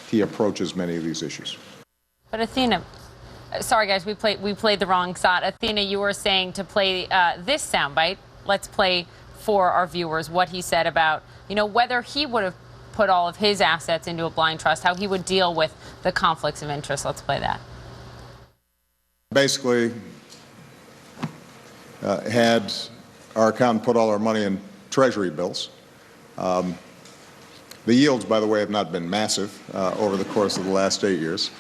he approaches many of these issues. But Athena, sorry guys, we played the wrong shot. Athena, you were saying to play this soundbite. Let's play for our viewers what he said about, whether he would have put all of his assets into a blind trust, how he would deal with the conflicts of interest. Let's play that. Basically, had our accountant put all our money in Treasury bills. The yields, by the way, have not been massive over the course of the last 8 years.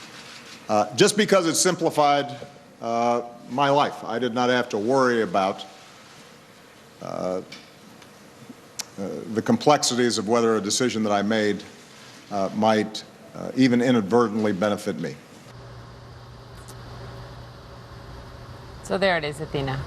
Just because it simplified my life. I did not have to worry about the complexities of whether a decision that I made might even inadvertently benefit me. So there it is, Athena.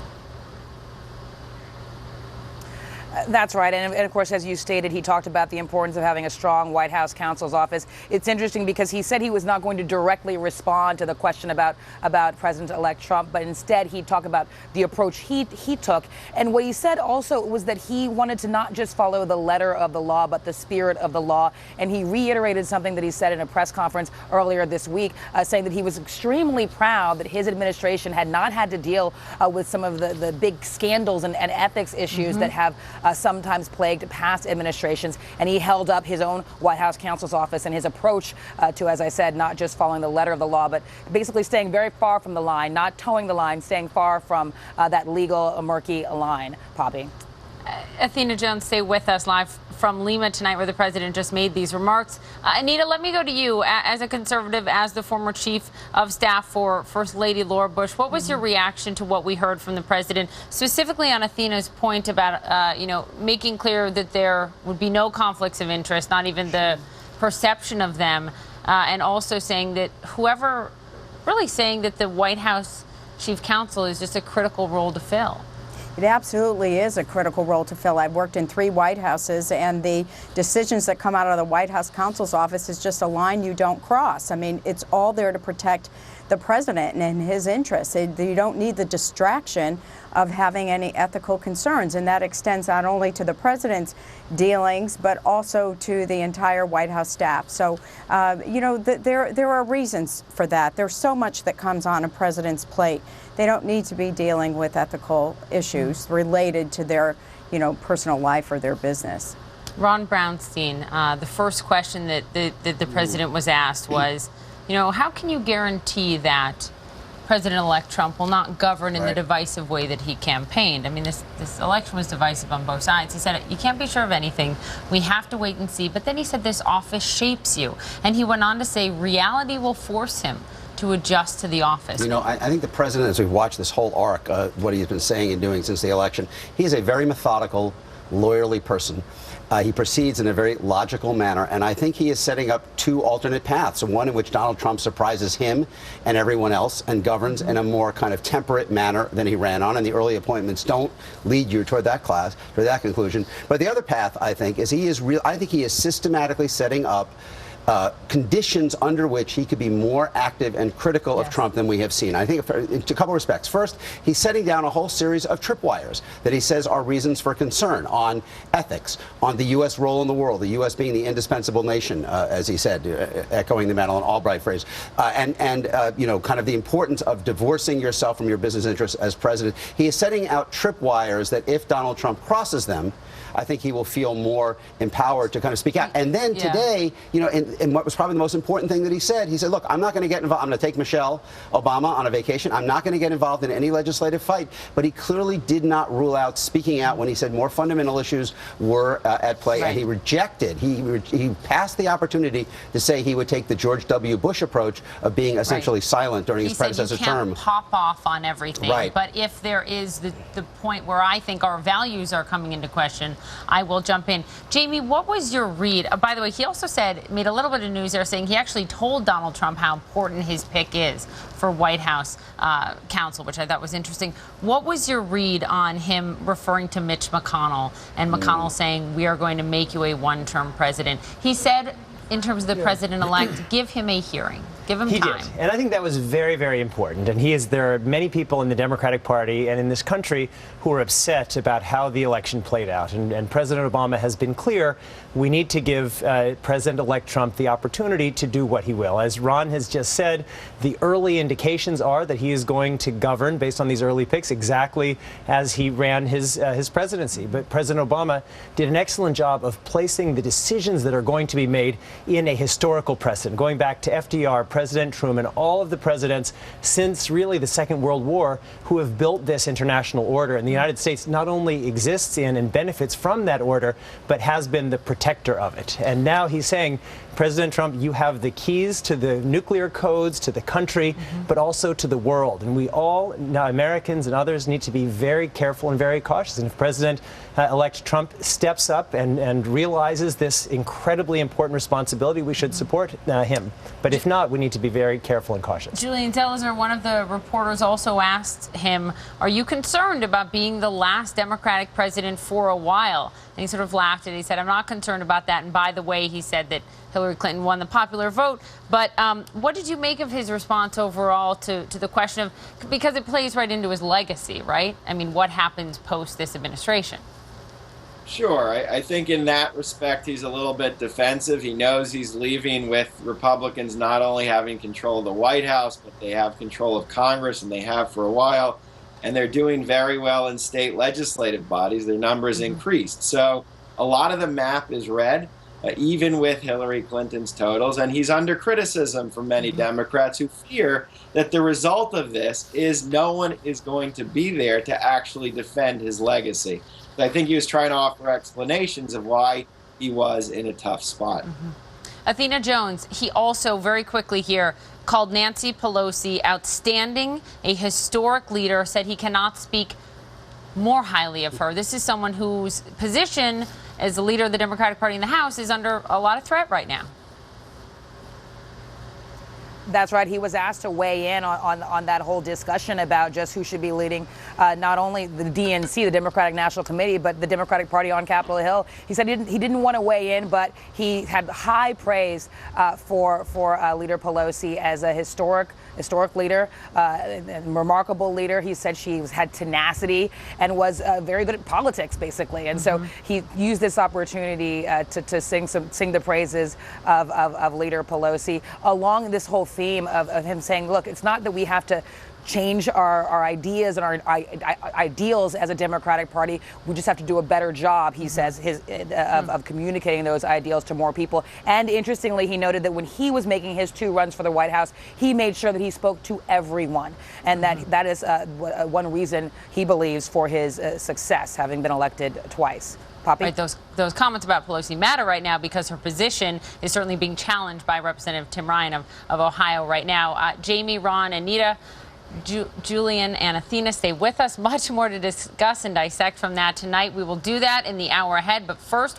That's right. And of course, as you stated, he talked about the importance of having a strong White House counsel's office. It's interesting because he said he was not going to directly respond to the question about President-elect Trump, but instead he'd talk about the approach he took. And what he said also was that he wanted to not just follow the letter of the law, but the spirit of the law. And he reiterated something that he said in a press conference earlier this week, saying that he was extremely proud that his administration had not had to deal with some of the big scandals and ethics issues that have sometimes plagued past administrations, and he held up his own White House counsel's office and his approach to, as I said, not just following the letter of the law, but basically staying very far from the line, not towing the line, staying far from that legal murky line. Poppy. Athena Jones, stay with us live from Lima tonight, where the president just made these remarks. Anita, let me go to you as a conservative, as the former chief of staff for First Lady Laura Bush. What was your reaction to what we heard from the president, specifically on Athena's point about, making clear that there would be no conflicts of interest, not even the perception of them, and also saying that really saying that the White House chief counsel is just a critical role to fill? It absolutely is a critical role to fill. I've worked in 3 White Houses, and the decisions that come out of the White House counsel's office is just a line you don't cross. I mean, it's all there to protect the president and his interests. You don't need the distraction of having any ethical concerns, and that extends not only to the president's dealings, but also to the entire White House staff. So, there are reasons for that. There's so much that comes on a president's plate. They don't need to be dealing with ethical issues related to their, personal life or their business. Ron Brownstein, the first question that the president was asked was, how can you guarantee that President-elect Trump will not govern in the divisive way that he campaigned? I mean, this election was divisive on both sides. He said, you can't be sure of anything. We have to wait and see. But then he said, this office shapes you. And he went on to say, reality will force him to adjust to the office. I think the president, as we've watched this whole arc, what he's been saying and doing since the election, he's a very methodical, lawyerly person. He proceeds in a very logical manner, and I think he is setting up 2 alternate paths, one in which Donald Trump surprises him and everyone else and governs in a more kind of temperate manner than he ran on, and the early appointments don't lead you toward that conclusion. But the other path, I think, is he is systematically setting up conditions under which he could be more active and critical of Trump than we have seen. I think in a couple of respects. First, he's setting down a whole series of tripwires that he says are reasons for concern on ethics, on the U.S. role in the world, the U.S. being the indispensable nation, as he said, echoing the Madeleine Albright phrase, and kind of the importance of divorcing yourself from your business interests as president. He is setting out tripwires that if Donald Trump crosses them, I think he will feel more empowered to kind of speak out. And then today, you know, and what was probably the most important thing that he said, look, I'm not going to get involved. I'm going to take Michelle Obama on a vacation. I'm not going to get involved in any legislative fight. But he clearly did not rule out speaking out when he said more fundamental issues were at play. Right. And he rejected, he passed the opportunity to say he would take the George W. Bush approach of being essentially silent during his predecessor term. You can't pop off on everything. Right. But if there is the point where I think our values are coming into question, I will jump in. Jamie, what was your read? By the way, he also made a little bit of news there saying he actually told Donald Trump how important his pick is for White House counsel, which I thought was interesting. What was your read on him referring to Mitch McConnell and McConnell saying, we are going to make you a one-term president? He said, in terms of the president-elect, give him a hearing. Give him time. He did. And I think that was very, very important. And there are many people in the Democratic Party and in this country who are upset about how the election played out. And President Obama has been clear, we need to give President-elect Trump the opportunity to do what he will. As Ron has just said, the early indications are that he is going to govern, based on these early picks, exactly as he ran his presidency. But President Obama did an excellent job of placing the decisions that are going to be made in a historical precedent, going back to FDR, President Truman, all of the presidents since really the Second World War who have built this international order. And the United States not only exists in and benefits from that order, but has been the protector of it. And now he's saying, President Trump, you have the keys to the nuclear codes, to the country, but also to the world. And we all, now Americans and others, need to be very careful and very cautious. And if President-elect Trump steps up and realizes this incredibly important responsibility, we should support him. But if not, we need to be very careful and cautious. Julian Zelizer, one of the reporters, also asked him, are you concerned about being the last Democratic president for a while? And he sort of laughed and he said, I'm not concerned about that. And by the way, he said that Hillary Clinton won the popular vote. But what did you make of his response overall to the question of, because it plays right into his legacy, right? I mean, what happens post this administration? Sure. I think in that respect, he's a little bit defensive. He knows he's leaving with Republicans not only having control of the White House, but they have control of Congress, and they have for a while. And they're doing very well in state legislative bodies. Their numbers increased. So a lot of the map is red, even with Hillary Clinton's totals. And he's under criticism from many Democrats who fear that the result of this is no one is going to be there to actually defend his legacy. So I think he was trying to offer explanations of why he was in a tough spot. Athena Jones, he also very quickly here called Nancy Pelosi outstanding, a historic leader, said he cannot speak more highly of her. This is someone whose position as the leader of the Democratic Party in the House is under a lot of threat right now. That's right. He was asked to weigh in on that whole discussion about just who should be leading not only the DNC, the Democratic National Committee, but the Democratic Party on Capitol Hill. He said he didn't want to weigh in, but he had high praise for Leader Pelosi as a historic leader, and remarkable leader. He said she had tenacity and was very good at politics, basically. And so he used this opportunity to sing the praises of Leader Pelosi along this whole theme of him saying, look, it's not that we have to change our ideas and our ideals as a Democratic Party. We just have to do a better job, he says, of communicating those ideals to more people. And interestingly, he noted that when he was making his 2 runs for the White House, he made sure that he spoke to everyone. And that is one reason he believes for his success, having been elected twice. Poppy? Right, those comments about Pelosi matter right now because her position is certainly being challenged by Representative Tim Ryan of Ohio right now. Jamie, Ron, Anita, Julian, and Athena, stay with us. Much more to discuss and dissect from that tonight. We will do that in the hour ahead. But first,